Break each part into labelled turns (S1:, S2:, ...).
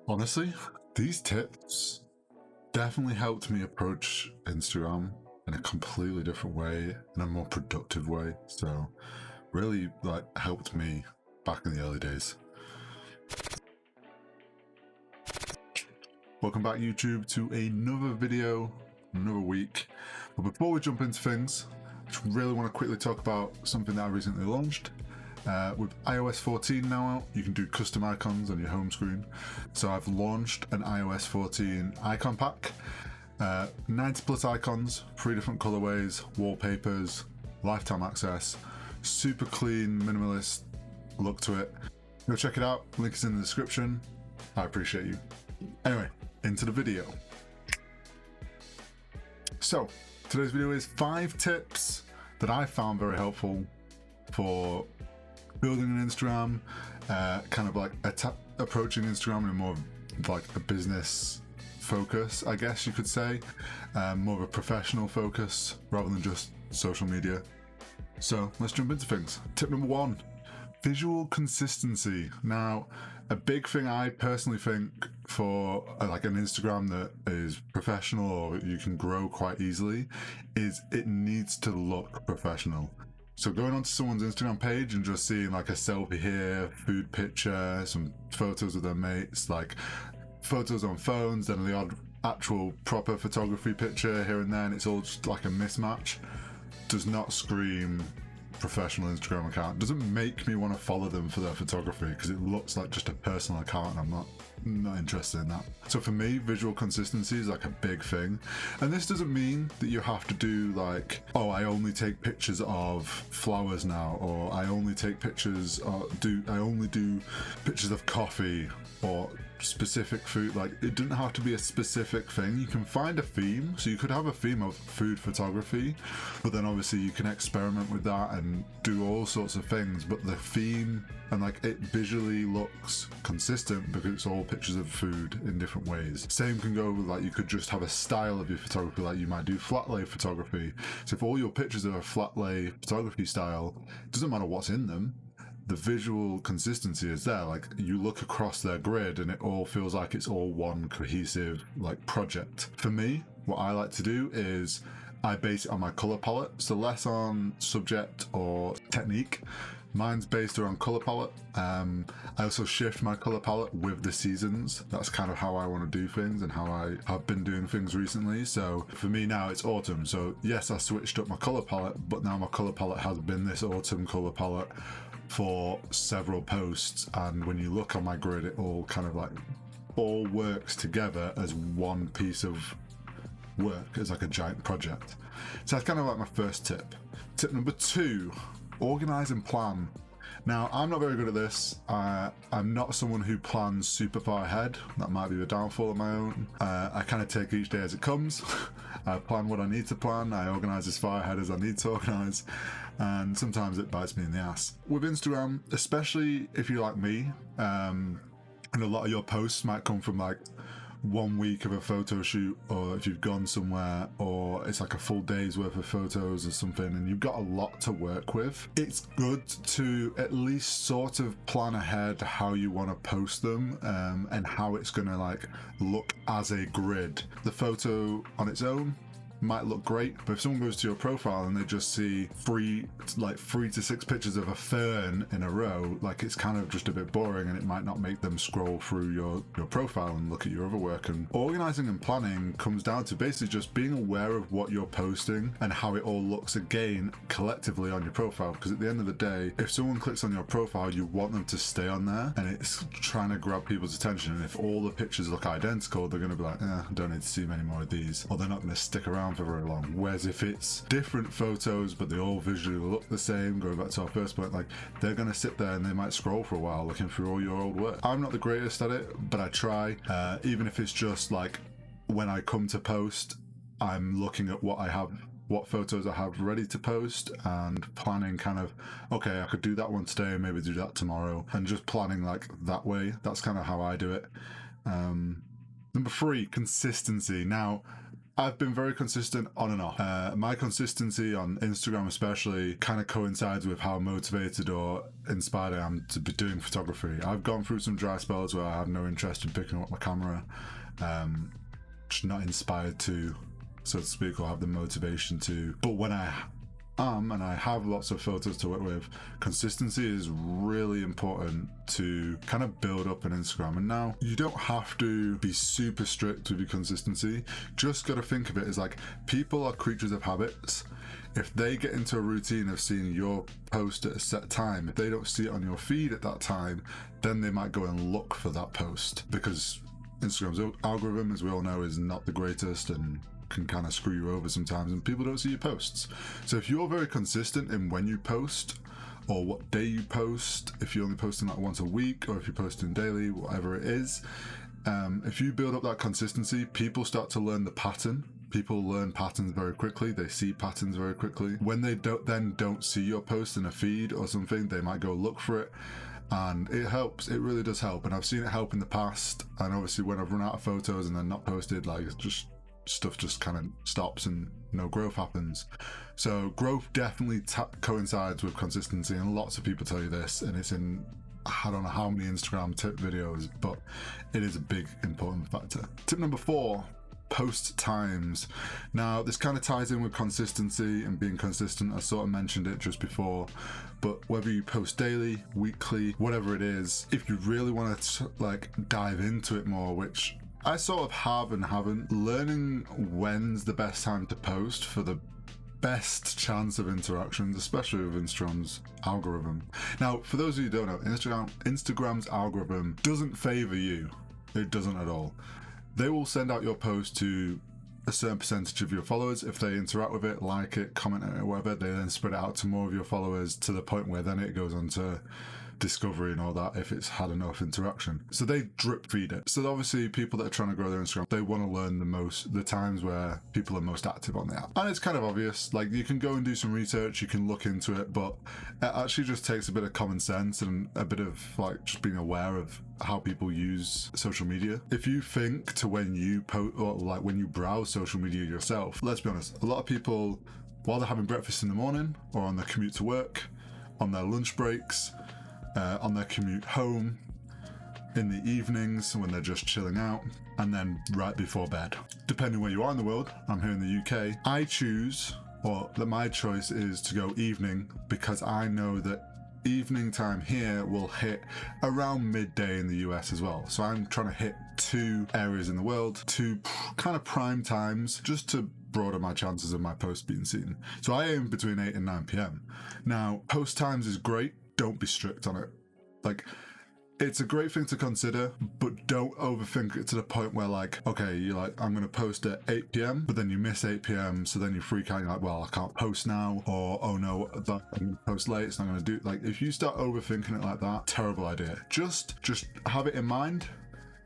S1: Honestly, these tips definitely helped me approach Instagram in a completely different way, in a more productive way. So really helped me back in the early days. Welcome back, YouTube, to another video, another week. But before we jump into things, I just really want to quickly talk about something that I recently launched. With iOS 14 now out, you can do custom icons on your home screen. So I've launched an iOS 14 icon pack. 90 plus icons, 3 different colorways, wallpapers, lifetime access, super clean, minimalist look to it. Go check it out, link is in the description. I appreciate you. Anyway, into the video. So today's video is 5 tips that I found very helpful for building an Instagram, approaching Instagram in a more like a business focus, I guess you could say, more of a professional focus rather than just social media. So let's jump into things. Tip number 1, visual consistency. Now, a big thing I personally think for like an Instagram that is professional or you can grow quite easily is it needs to look professional. So going onto someone's Instagram page and just seeing like a selfie here, food picture, some photos of their mates, like photos on phones, then the odd actual proper photography picture here and there, and it's all just like a mismatch, does not scream professional Instagram account. Doesn't make me want to follow them for their photography because it looks like just a personal account and I'm not interested in that. So for me, visual consistency is like a big thing. And this doesn't mean that you have to do like, oh, I only take pictures of flowers now, or I only take pictures I only do pictures of coffee or specific food. Like, it doesn't have to be a specific thing. You can find a theme. So you could have a theme of food photography, but then obviously you can experiment with that and do all sorts of things, but the theme and like it visually looks consistent because it's all pictures of food in different ways. Same can go with like, you could just have a style of your photography, like you might do flat lay photography. So if all your pictures are a flat lay photography style, it doesn't matter what's in them, the visual consistency is there. Like, you look across their grid and it all feels like it's all one cohesive like project. For me, what I like to do is I base it on my color palette, so less on subject or technique. Mine's based around color palette. I also shift my color palette with the seasons. That's kind of how I want to do things and how I have been doing things recently. So for me now it's autumn. So yes, I switched up my color palette, but now my color palette has been this autumn color palette for several posts. And when you look on my grid, it all kind of like all works together as one piece of work, as like a giant project. So that's kind of like my first tip. Tip number 2, organize and plan. Now, I'm not very good at this. I'm not someone who plans super far ahead. That might be a downfall of my own. I kind of take each day as it comes. I plan what I need to plan. I organize as far ahead as I need to organize. And sometimes it bites me in the ass. With Instagram, especially if you're like me, and a lot of your posts might come from like 1 week of a photo shoot, or if you've gone somewhere, or it's like a full day's worth of photos or something, and you've got a lot to work with. It's good to at least sort of plan ahead how you want to post them, and how it's going to like look as a grid. The photo on its own might look great, but if someone goes to your profile and they just see 3 to 6 pictures of a fern in a row, like it's kind of just a bit boring, and it might not make them scroll through your profile and look at your other work. And organizing and planning comes down to basically just being aware of what you're posting and how it all looks again collectively on your profile, because at the end of the day, if someone clicks on your profile, you want them to stay on there, and it's trying to grab people's attention. And if all the pictures look identical, they're going to be like, I don't need to see many more of these, or they're not going to stick around for very long. Whereas if it's different photos but they all visually look the same, going back to our first point, like they're going to sit there and they might scroll for a while looking through all your old work. I'm not the greatest at it, but I try. Even if it's just like when I come to post, I'm looking at what photos I have ready to post and planning kind of, okay, I could do that one today, maybe do that tomorrow, and just planning like that way. That's kind of how I do it. Number 3, consistency. Now, I've been very consistent on and off. My consistency on Instagram especially kind of coincides with how motivated or inspired I am to be doing photography. I've gone through some dry spells where I have no interest in picking up my camera, just not inspired to, so to speak, or have the motivation to. But when I am, and I have lots of photos to work with, consistency is really important to kind of build up an Instagram. And now you don't have to be super strict with your consistency. Just got to think of it as like, people are creatures of habits. If they get into a routine of seeing your post at a set time, if they don't see it on your feed at that time, then they might go and look for that post, because Instagram's algorithm, as we all know, is not the greatest and can kind of screw you over sometimes, and people don't see your posts. So if you're very consistent in when you post or what day you post, if you're only posting like once a week or if you're posting daily, whatever it is, if you build up that consistency, people start to learn the pattern. People learn patterns very quickly. They see patterns very quickly. When they don't see your post in a feed or something, they might go look for it. And it helps. It really does help. And I've seen it help in the past. And obviously when I've run out of photos and they're not posted, like, it's just stuff just kind of stops and no growth happens. So growth definitely coincides with consistency, and lots of people tell you this, and it's in, I don't know how many Instagram tip videos, but it is a big important factor. Tip number 4, post times. Now this kind of ties in with consistency and being consistent. I sort of mentioned it just before, but whether you post daily, weekly, whatever it is, if you really want to like dive into it more, which I sort of have and haven't, learning when's the best time to post for the best chance of interactions, especially with Instagram's algorithm. Now, for those of you who don't know, Instagram's algorithm doesn't favor you. It doesn't at all. They will send out your post to a certain percentage of your followers. If they interact with it, like it, comment on it, whatever, they then spread it out to more of your followers, to the point where then it goes on to discovery and all that if it's had enough interaction. So they drip feed it. So obviously people that are trying to grow their Instagram, they want to learn the times where people are most active on the app. And it's kind of obvious. Like, you can go and do some research, you can look into it, but it actually just takes a bit of common sense and a bit of like just being aware of how people use social media. If you think to when you post, or like when you browse social media yourself, let's be honest, a lot of people, while they're having breakfast in the morning or on their commute to work, on their lunch breaks, on their commute home, in the evenings when they're just chilling out, and then right before bed. Depending where you are in the world, I'm here in the UK, I choose, or that my choice is to go evening, because I know that evening time here will hit around midday in the US as well. So I'm trying to hit 2 areas in the world, 2 kind of prime times, just to broaden my chances of my post being seen. So I aim between 8 and 9 p.m. Now, post times is great. Don't be strict on it. Like, it's a great thing to consider, but don't overthink it to the point where, like, okay, you're like, I'm going to post at 8 p.m, but then you miss 8 p.m, so then you freak out, you're like, well, I can't post now, or, oh no, I'm going to post late, it's not going to do. Like, if you start overthinking it like that, terrible idea. Just have it in mind.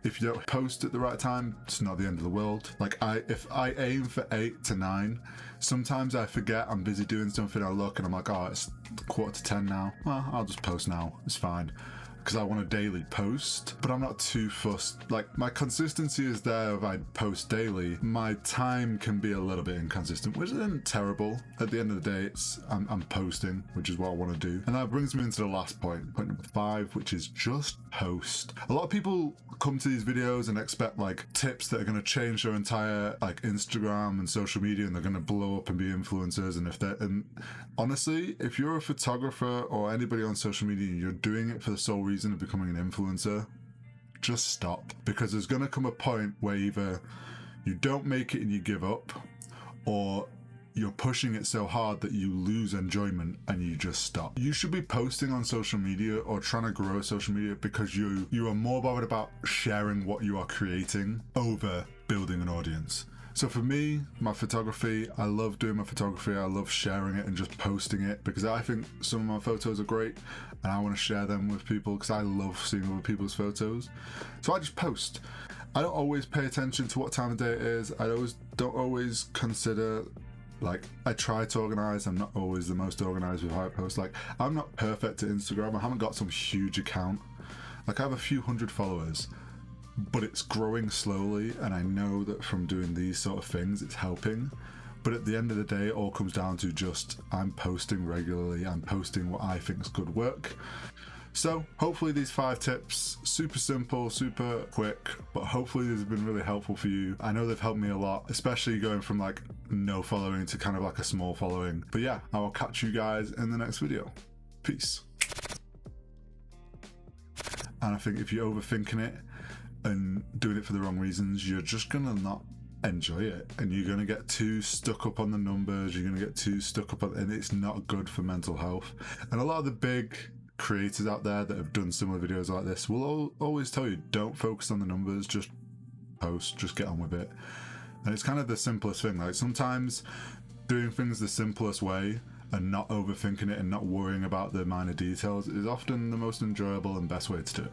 S1: If you don't post at the right time, it's not the end of the world. Like, if I aim for 8 to 9, sometimes I forget I'm busy doing something, I look and I'm like, oh, it's 9:45 now. Well, I'll just post now, it's fine. Because I want a daily post, but I'm not too fussed. Like, my consistency is there if I post daily. My time can be a little bit inconsistent, which isn't terrible. At the end of the day, I'm posting, which is what I want to do. And that brings me into the last point number 5, which is just post. A lot of people come to these videos and expect like tips that are going to change their entire like Instagram and social media, and they're going to blow up and be influencers. And honestly, if you're a photographer or anybody on social media and you're doing it for the sole reason of becoming an influencer, just stop. Because there's going to come a point where either you don't make it and you give up, or you're pushing it so hard that you lose enjoyment and you just stop. You should be posting on social media or trying to grow social media because you are more bothered about sharing what you are creating over building an audience. So for me, my photography, I love doing my photography. I love sharing it and just posting it because I think some of my photos are great and I want to share them with people because I love seeing other people's photos. So I just post. I don't always pay attention to what time of day it is. I don't always consider, like, I try to organize. I'm not always the most organized with how I post. Like, I'm not perfect at Instagram. I haven't got some huge account. Like, I have a few hundred followers. but it's growing slowly, and I know that from doing these sort of things it's helping. But at the end of the day, it all comes down to just I'm posting regularly, I'm posting what I think is good work. So hopefully these 5 tips, super simple, super quick, but hopefully these have been really helpful for you. I know they've helped me a lot, especially going from like no following to kind of like a small following. But yeah, I will catch you guys in the next video. Peace. And I think if you're overthinking it and doing it for the wrong reasons, you're just gonna not enjoy it, and you're gonna get too stuck up on the numbers, you're gonna get too stuck up on, and it's not good for mental health. And a lot of the big creators out there that have done similar videos like this will always tell you, don't focus on the numbers, just post, just get on with it. And it's kind of the simplest thing. Like sometimes doing things the simplest way and not overthinking it and not worrying about the minor details is often the most enjoyable and best way to do it.